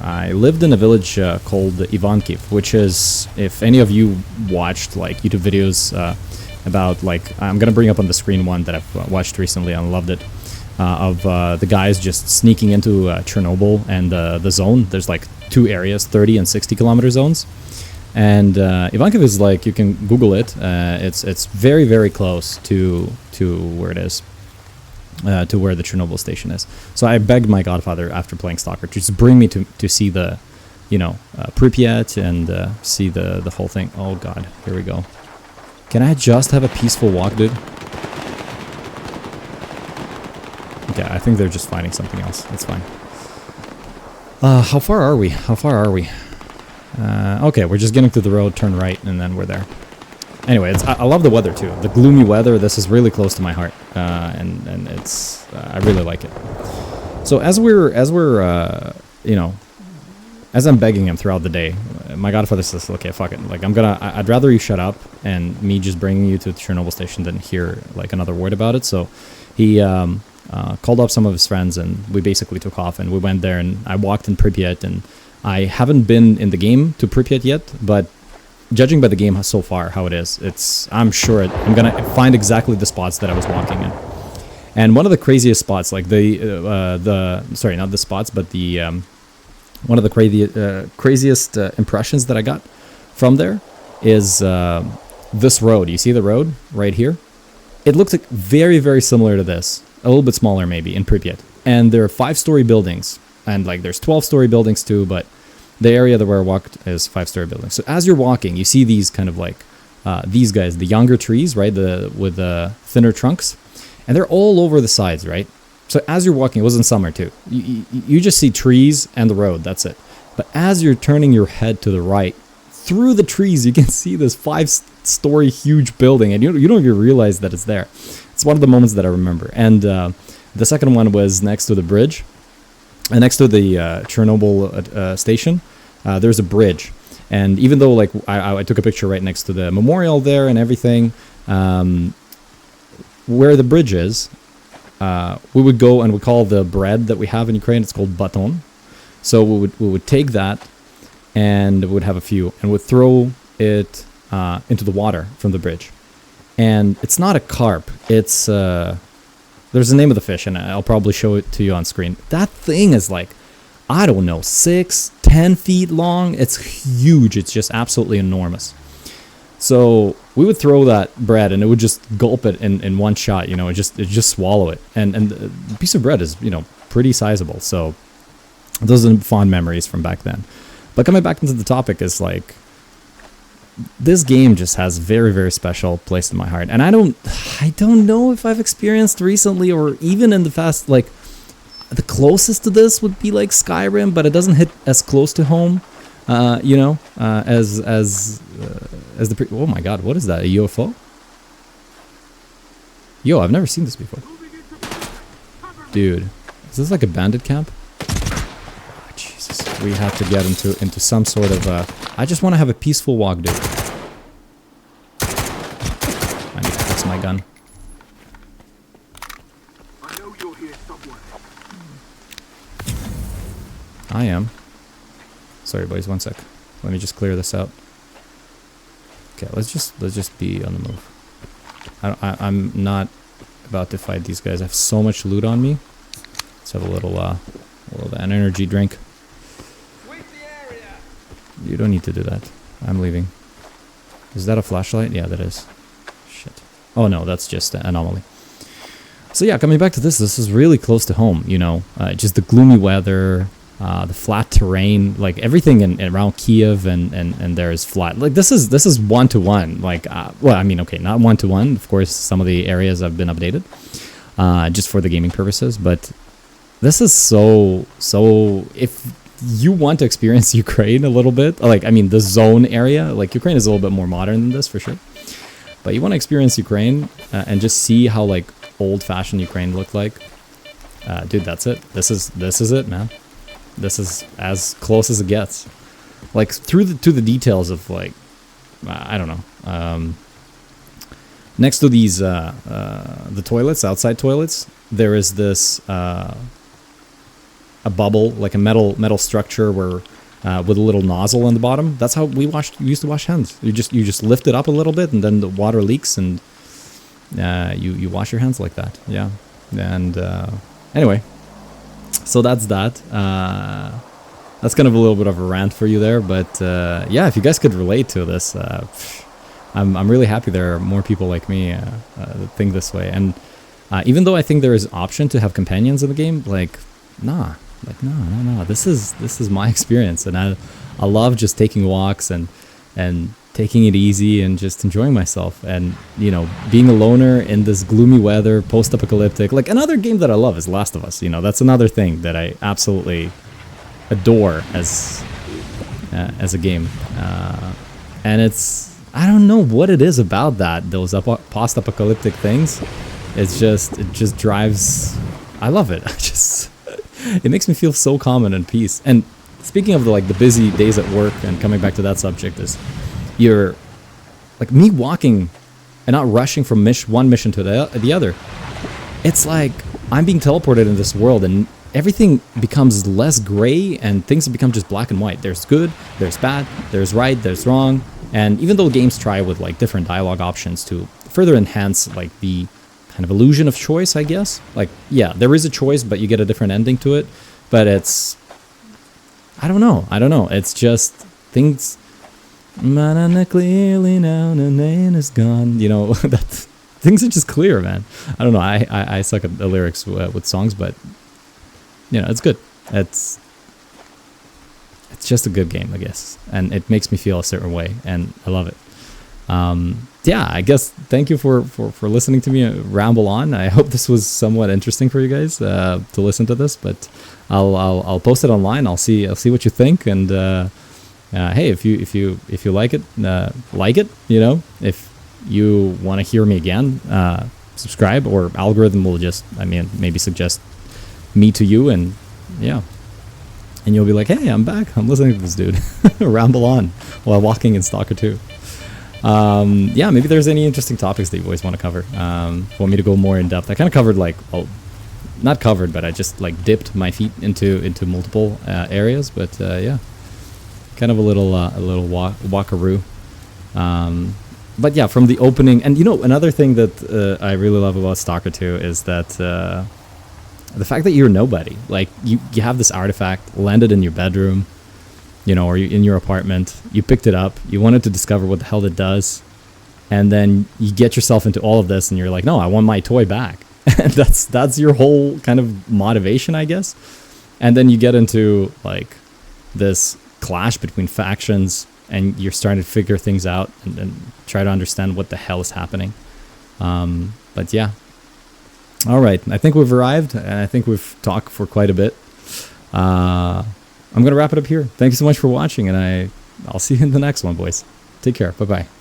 I lived in a village called Ivankiv, which is, if any of you watched like YouTube videos about, like, I'm gonna bring up on the screen one that I've watched recently and loved it, of the guys just sneaking into Chernobyl and the zone. There's like two areas, 30 and 60 kilometer zones. And Ivankiv is like, you can Google it. It's very, very close to where it is, to where the Chernobyl station is. So I begged my godfather after playing Stalker to just bring me to see the, Pripyat and see the whole thing. Oh god, here we go. Can I just have a peaceful walk, dude? Okay, I think they're just fighting something else. That's fine. How far are we? How far are we? Okay, we're just getting to the road, turn right, and then we're there. Anyway, I love the weather too. The gloomy weather. This is really close to my heart, and it's I really like it. So as I'm begging him throughout the day, my godfather says, "Okay, fuck it. Like I'd rather you shut up and me just bringing you to the Chernobyl station than hear like another word about it." So he called up some of his friends, and we basically took off, and we went there, and I walked in Pripyat, and I haven't been in the game to Pripyat yet, but judging by the game so far, how it is, I'm sure I'm gonna find exactly the spots that I was walking in. And one of the craziest spots, like sorry, not the spots, but the one of the craziest impressions that I got from there is this road. You see the road right here? It looks like very, very similar to this, a little bit smaller maybe in Pripyat. And there are 5-story buildings. And like there's 12-story buildings too, but the area that where I walked is 5-story buildings. So as you're walking, you see these kind of like these guys, the younger trees, right? With the thinner trunks, and they're all over the sides, right? So as you're walking, it was in summer too. You just see trees and the road. That's it. But as you're turning your head to the right, through the trees, you can see this 5-story huge building, and you don't even realize that it's there. It's one of the moments that I remember. And the second one was next to the bridge. Next to the Chernobyl station, there's a bridge. And even though like I took a picture right next to the memorial there and everything, where the bridge is, we would go and we call the bread that we have in Ukraine, it's called baton. So we would take that and we would have a few and would throw it into the water from the bridge. And it's not a carp, it's... there's the name of the fish, and I'll probably show it to you on screen. That thing is like, I don't know, 6-10 feet long. It's huge. It's just absolutely enormous. So we would throw that bread, and it would just gulp it in one shot. It just swallow it. And the piece of bread is pretty sizable. So those are fond memories from back then. But coming back into the topic is like, this game just has very, very special place in my heart. And I don't know if I've experienced recently or even in the past, like the closest to this would be like Skyrim, but it doesn't hit as close to home, as the oh my god, what is that, a UFO? Yo, I've never seen this before. Dude, is this like a bandit camp? Oh, Jesus, we have to get into some sort of I just want to have a peaceful walk, dude. I need to fix my gun. I know you're here somewhere. I am. Sorry, boys. 1 sec. Let me just clear this out. Okay, let's just be on the move. I'm not about to fight these guys. I have so much loot on me. Let's have a little an energy drink. You don't need to do that. I'm leaving. Is that a flashlight? Yeah, that is. Shit. Oh no, that's just an anomaly. So yeah, coming back to this is really close to home, just the gloomy weather, the flat terrain, like everything around Kiev and there is flat. Like this is 1-to-1. Like, well, I mean, okay, not 1-to-1. Of course, some of the areas have been updated, just for the gaming purposes, but this is so, if you want to experience Ukraine a little bit, like, I mean, the zone area, like Ukraine is a little bit more modern than this for sure, but you want to experience Ukraine and just see how like old-fashioned Ukraine looked like, dude, that's it. This is it, man. This is as close as it gets, like to the details of like, I don't know, next to these the toilets, outside toilets, there is this a a bubble, like a metal structure where with a little nozzle on the bottom. That's how we used to wash hands. You just lift it up a little bit, and then the water leaks, and you wash your hands like that. Yeah. And anyway, so that's that. That's kind of a little bit of a rant for you there, but yeah, if you guys could relate to this, I'm really happy there are more people like me that think this way. And even though I think there is option to have companions in the game, no. This is my experience, and I love just taking walks and taking it easy and just enjoying myself, and being a loner in this gloomy weather, post-apocalyptic. Like, another game that I love is Last of Us. That's another thing that I absolutely adore as a game, and I don't know what it is about those post-apocalyptic things. It just drives. I love it. It makes me feel so calm and at peace. And speaking of the busy days at work, and coming back to that subject, is you're like me walking and not rushing from one mission to the other. It's like I'm being teleported in this world, and everything becomes less gray, and things become just black and white. There's good, there's bad, there's right, there's wrong. And even though games try with different dialogue options to further enhance the kind of illusion of choice, I guess. Yeah, there is a choice, but you get a different ending to it. But it's, I don't know. It's just things. Clearly now, the name is gone. That things are just clear, man. I don't know. I suck at the lyrics with songs, but it's good. It's just a good game, I guess, and it makes me feel a certain way, and I love it. Yeah, I guess thank you for listening to me ramble on. I hope this was somewhat interesting for you guys to listen to this, but I'll post it online. I'll see what you think, and hey, if you like it, if you want to hear me again, subscribe, or algorithm will just maybe suggest me to you, and yeah. And you'll be like, hey, I'm back. I'm listening to this dude ramble on while walking in Stalker 2. Yeah, maybe there's any interesting topics that you always want to cover. Want me to go more in depth? I kind of covered not covered, but I just dipped my feet into multiple areas. But yeah, kind of a little walkaroo. But yeah, from the opening, and another thing that I really love about Stalker 2 is that. The fact that you're nobody, you have this artifact landed in your bedroom, or in your apartment, you picked it up, you wanted to discover what the hell it does, and then you get yourself into all of this, and you're like, no, I want my toy back. And that's your whole kind of motivation, I guess. And then you get into this clash between factions, and you're starting to figure things out and try to understand what the hell is happening. But yeah. All right, I think we've arrived, and I think we've talked for quite a bit. I'm going to wrap it up here. Thank you so much for watching, and I'll see you in the next one, boys. Take care. Bye-bye.